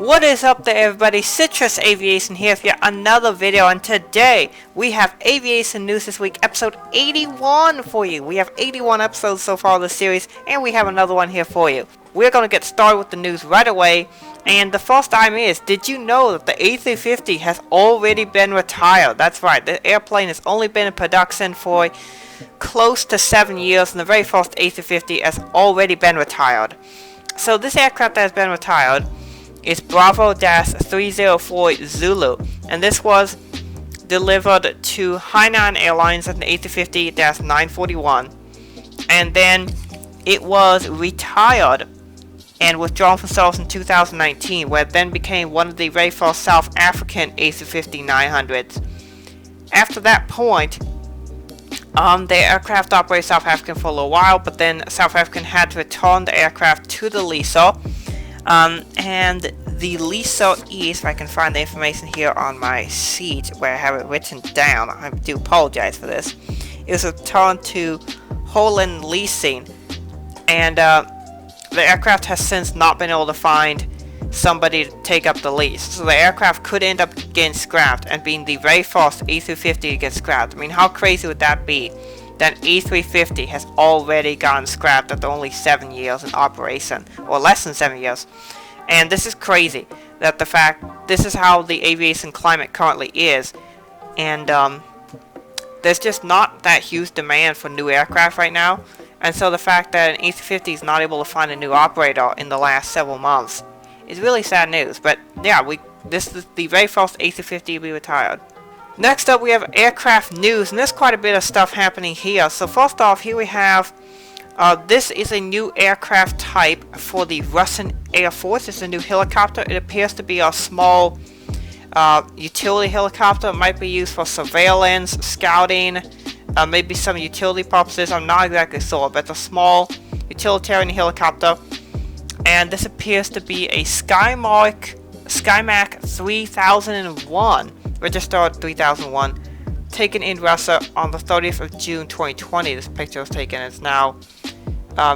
What is up there, everybody? Citrus Aviation here with yet another video, and today we have Aviation News This Week, episode 81 for you. We have 81 episodes so far of the series, and we have another one here for you. We're going to get started with the news right away, and the first time is, did you know that the A350 has already been retired? That's right, the airplane has only been in production for close to 7 years, and the very first A350 has already been retired. So this aircraft that has been retired is Bravo-304 Zulu, and this was delivered to Hainan Airlines at an A350-941, and then it was retired and withdrawn from service in 2019, where it then became one of the very first South African A350-900s. After that point, the aircraft operated South African for a little while, but then South African had to return the aircraft to the lessor. And the lessor is, if I can find the information here on my sheet where I have it written down, I do apologize for this. It was returned to Holland Leasing, and the aircraft has since not been able to find somebody to take up the lease. So the aircraft could end up getting scrapped and being the very first A350 to get scrapped. I mean, how crazy would that be? That A350 has already gotten scrapped after only 7 years in operation, or less than 7 years. And this is crazy, that the fact, this is how the aviation climate currently is, and there's just not that huge demand for new aircraft right now, and so the fact that an A350 is not able to find a new operator in the last several months is really sad news. But yeah, this is the very first A350 to be retired. Next up, we have aircraft news, and there's quite a bit of stuff happening here. So first off, here we have, this is a new aircraft type for the Russian Air Force. It's a new helicopter. It appears to be a small utility helicopter. It might be used for surveillance, scouting, maybe some utility purposes. I'm not exactly sure, but it's a small utilitarian helicopter. And this appears to be a Skymac 3001. Registered 3001, taken in Russia on the 30th of June 2020. This picture was taken. It's now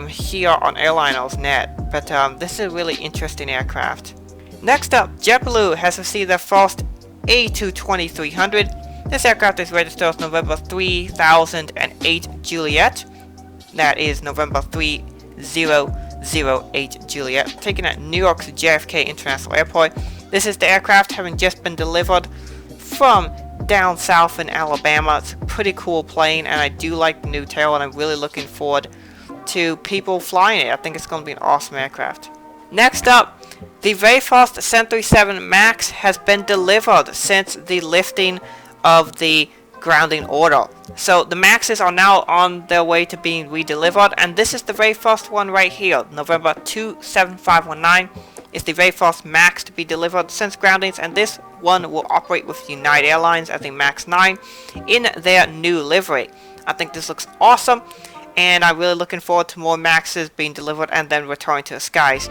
here on Airliners.net. But this is a really interesting aircraft. Next up, JetBlue has received their first A220-300. This aircraft is registered as November 3008 Juliet. That is November 3008 Juliet, taken at New York's JFK International Airport. This is the aircraft having just been delivered from down south in Alabama. It's a pretty cool plane, and I do like the new tail, and I'm really looking forward to people flying it. I think it's going to be an awesome aircraft. Next up, the very first 737 MAX has been delivered since the lifting of the grounding order. So the MAXs are now on their way to being redelivered, and this is the very first one right here. November 27519 is the very first MAX to be delivered since groundings, and this one will operate with United Airlines as a MAX 9 in their new livery. I think this looks awesome, and I'm really looking forward to more MAXs being delivered and then returning to the skies.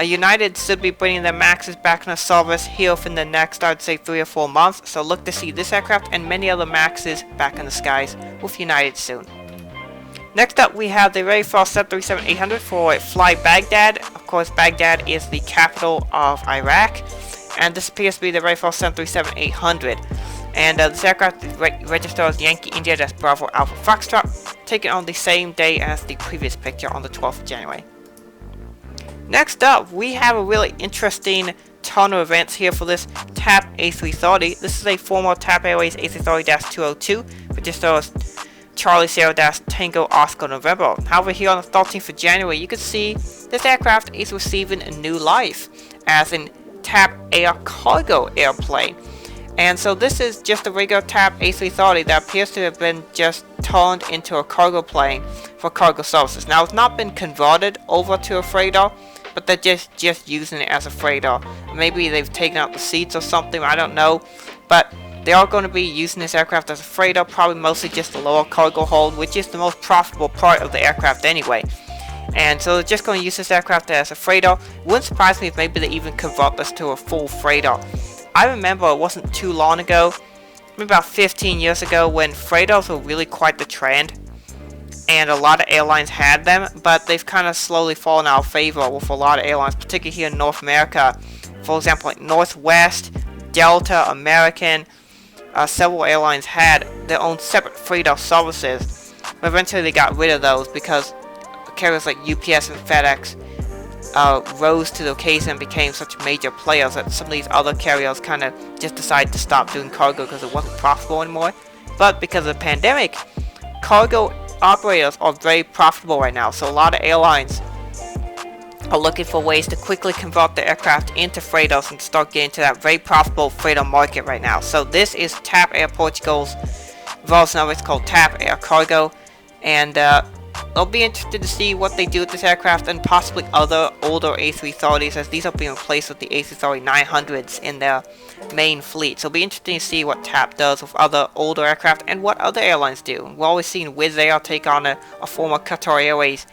United should be bringing their MAXs back into service here within the next, I'd say, 3 or 4 months, so look to see this aircraft and many other MAXs back in the skies with United soon. Next up, we have the very first 737-800 for Fly Baghdad. Of course, Baghdad is the capital of Iraq, and this appears to be the very first 737-800. And this aircraft is registered as Yankee India, that's Bravo Alpha Foxtrot, taken on the same day as the previous picture on the 12th of January. Next up, we have a really interesting ton of events here for this TAP A330. This is a former TAP Airways A330-202, registered as Charlie Sierra Tango Oscar November. However, here on the 13th of January, you can see this aircraft is receiving a new life as an TAP Air cargo airplane. And so this is just a regular TAP A330 that appears to have been just turned into a cargo plane for cargo services. Now, it's not been converted over to a freighter, but they're just using it as a freighter. Maybe they've taken out the seats or something, I don't know. But they are going to be using this aircraft as a freighter, probably mostly just the lower cargo hold, which is the most profitable part of the aircraft anyway. And so they're just going to use this aircraft as a freighter. Wouldn't surprise me if maybe they even convert this to a full freighter. I remember it wasn't too long ago, maybe about 15 years ago, when freighters were really quite the trend. And a lot of airlines had them, but they've kind of slowly fallen out of favor with a lot of airlines, particularly here in North America, For example, like Northwest, Delta, American, several airlines had their own separate freighter services. But eventually they got rid of those because carriers like UPS and FedEx rose to the occasion and became such major players that some of these other carriers kind of just decided to stop doing cargo because it wasn't profitable anymore. But because of the pandemic, cargo operators are very profitable right now, so a lot of airlines are looking for ways to quickly convert their aircraft into freighters and start getting to that very profitable freighter market right now. So this is TAP Air Portugal's version of it. It's called TAP Air Cargo, and I'll be interested to see what they do with this aircraft and possibly other older A330s, as these are being replaced with the A330-900s in their main fleet. So it'll be interesting to see what TAP does with other older aircraft and what other airlines do. We're always seeing Wizz Air take on a former Qatar Airways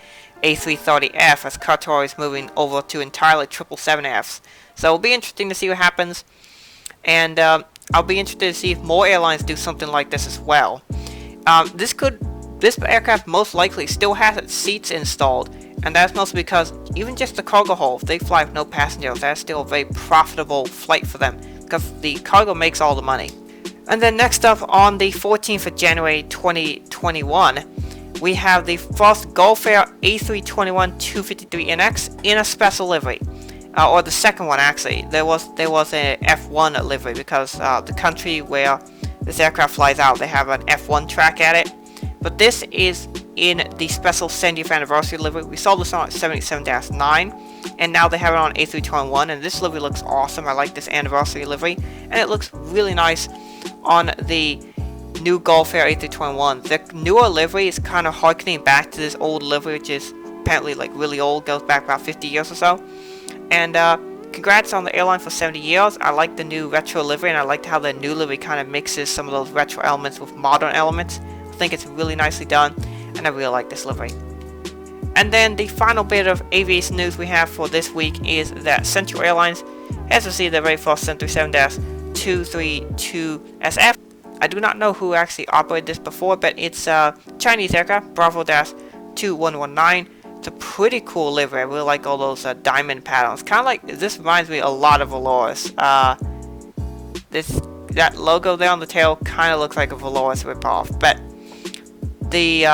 A330F, as Qatar is moving over to entirely 777Fs. So it'll be interesting to see what happens, and I'll be interested to see if more airlines do something like this as well. This aircraft most likely still has its seats installed, and that's mostly because even just the cargo hold, if they fly with no passengers, that's still a very profitable flight for them, because the cargo makes all the money. And then next up, on the 14th of January 2021, we have the first Gulf Air A321-253NX in a special livery. Or the second one, actually. There was an F1 livery, because the country where this aircraft flies out, they have an F1 track at it. But this is in the special 70th anniversary livery. We saw this on 77-9, and now they have it on A321, and this livery looks awesome. I like this anniversary livery, and it looks really nice on the new Gulf Air A321. The newer livery is kind of harkening back to this old livery, which is apparently like really old, goes back about 50 years or so. And congrats on the airline for 70 years. I like the new retro livery, and I liked how the new livery kind of mixes some of those retro elements with modern elements. I think it's really nicely done, and I really like this livery. And then the final bit of aviation news we have for this week is that Central Airlines has received their very first 737-232SF. I do not know who actually operated this before, but it's a Chinese aircraft, Bravo-2119. It's a pretty cool livery. I really like all those diamond patterns. Kind of like, this reminds me a lot of Valoris. That logo there on the tail kind of looks like a Valoris ripoff, but the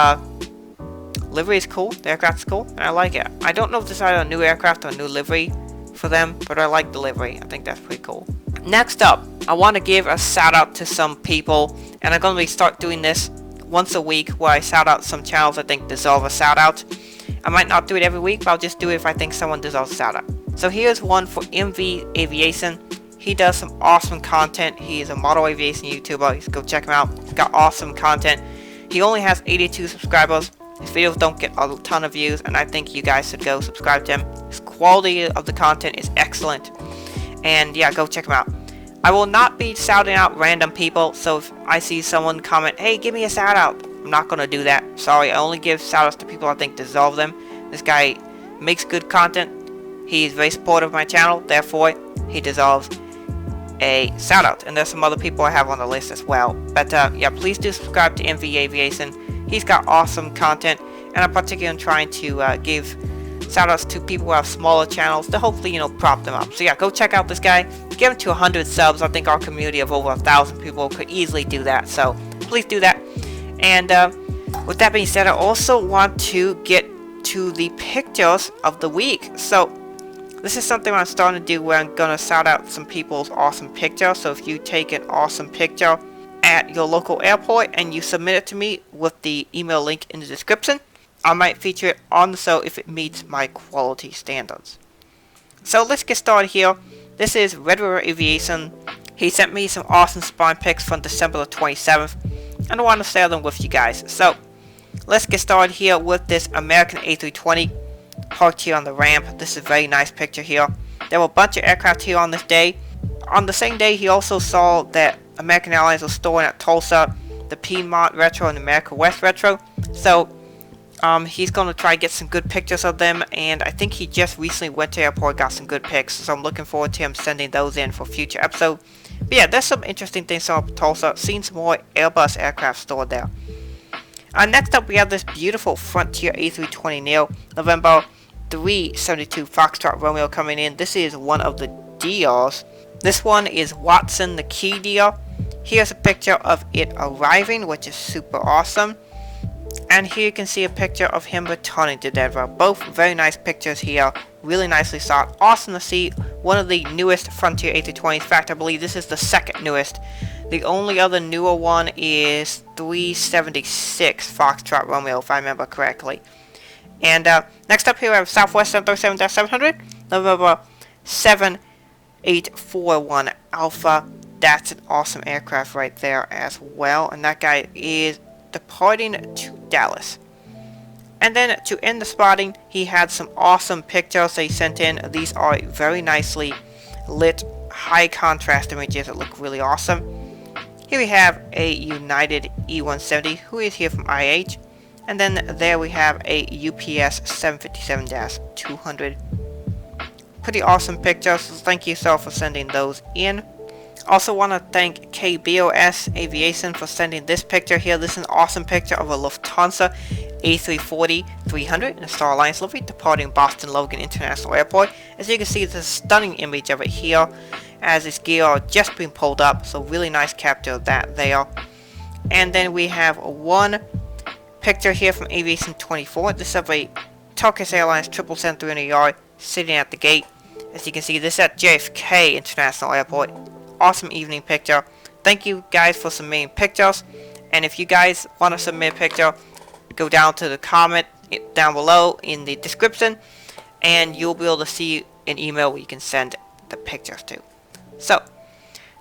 livery is cool, the aircraft's cool, and I like it. I don't know if this is either a new aircraft or a new livery for them, but I like the livery. I think that's pretty cool. Next up, I want to give a shout out to some people, and I'm going to start doing this once a week where I shout out some channels I think deserve a shout out. I might not do it every week, but I'll just do it if I think someone deserves a shout out. So here's one for MV Aviation. He does some awesome content. He is a model aviation YouTuber. You should go check him out. He's got awesome content. He only has 82 subscribers. His videos don't get a ton of views, and I think you guys should go subscribe to him. His quality of the content is excellent. And yeah, go check him out. I will not be shouting out random people, so if I see someone comment, hey, give me a shout out, I'm not going to do that. Sorry, I only give shout outs to people I think deserve them. This guy makes good content. He is very supportive of my channel, therefore he deserves a shout out. And there's some other people I have on the list as well. But yeah, please do subscribe to MV Aviation. He's got awesome content, and I'm particularly trying to give shout outs to people who have smaller channels to hopefully, prop them up. So yeah, go check out this guy. Get him to 100 subs. I think our community of over 1,000 people could easily do that. So please do that. And with that being said, I also want to get to the pictures of the week. So this is something I'm starting to do where I'm going to shout out some people's awesome picture. So if you take an awesome picture at your local airport and you submit it to me with the email link in the description, I might feature it on the show if it meets my quality standards. So let's get started here. This is RedRiverAviaiton. He sent me some awesome spawn pics from December the 27th, and I want to share them with you guys. So let's get started here with this American A320 parked here on the ramp. This is a very nice picture here. There were a bunch of aircraft here on this day. On the same day, he also saw that American Airlines was storing at Tulsa the Piedmont Retro and America West Retro. So he's going to try to get some good pictures of them, and I think he just recently went to the airport, got some good pics, so I'm looking forward to him sending those in for future episode. But yeah, there's some interesting things from Tulsa. Seen some more Airbus aircraft stored there. Next up, we have this beautiful Frontier A320neo, November 372 Foxtrot Romeo coming in. This is one of the deals. This one is Watson the key deal. Here's a picture of it arriving, which is super awesome. And here you can see a picture of him returning to Denver. Both very nice pictures here. Really nicely shot. Awesome to see one of the newest Frontier A220s. In fact, I believe this is the second newest. The only other newer one is 376 Foxtrot Romeo, if I remember correctly. And next up here we have Southwest 737-700, November 7841 Alpha. That's an awesome aircraft right there as well. And that guy is departing to Dallas. And then to end the spotting, he had some awesome pictures that he sent in. These are very nicely lit, high contrast images that look really awesome. Here we have a United E170 who is here from IH. And then there we have a UPS 757-200. Pretty awesome pictures, so thank you so for sending those in. Also want to thank Bialas Aviation for sending this picture here. This is an awesome picture of a Lufthansa A340-300 in a Star Alliance livery departing Boston Logan International Airport. As you can see, there's a stunning image of it here as its gear are just being pulled up, so really nice capture of that there. And then we have one picture here from Aviation 24. This is of a Turkish Airlines 777-300 sitting at the gate. As you can see, this is at JFK International Airport. Awesome evening picture. Thank you guys for submitting pictures, and if you guys want to submit a picture, go down to the comment down below in the description and you'll be able to see an email where you can send the pictures to. So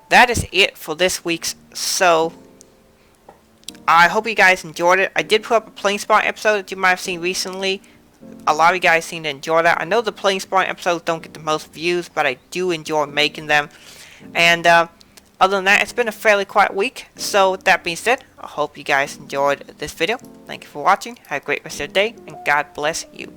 that is it for this week's show. I hope you guys enjoyed it. I did put up a plane spotting episode that you might have seen recently. A lot of you guys seem to enjoy that. I know the plane spotting episodes don't get the most views, but I do enjoy making them. And other than that, it's been a fairly quiet week. So with that being said, I hope you guys enjoyed this video. Thank you for watching. Have a great rest of your day, and God bless you.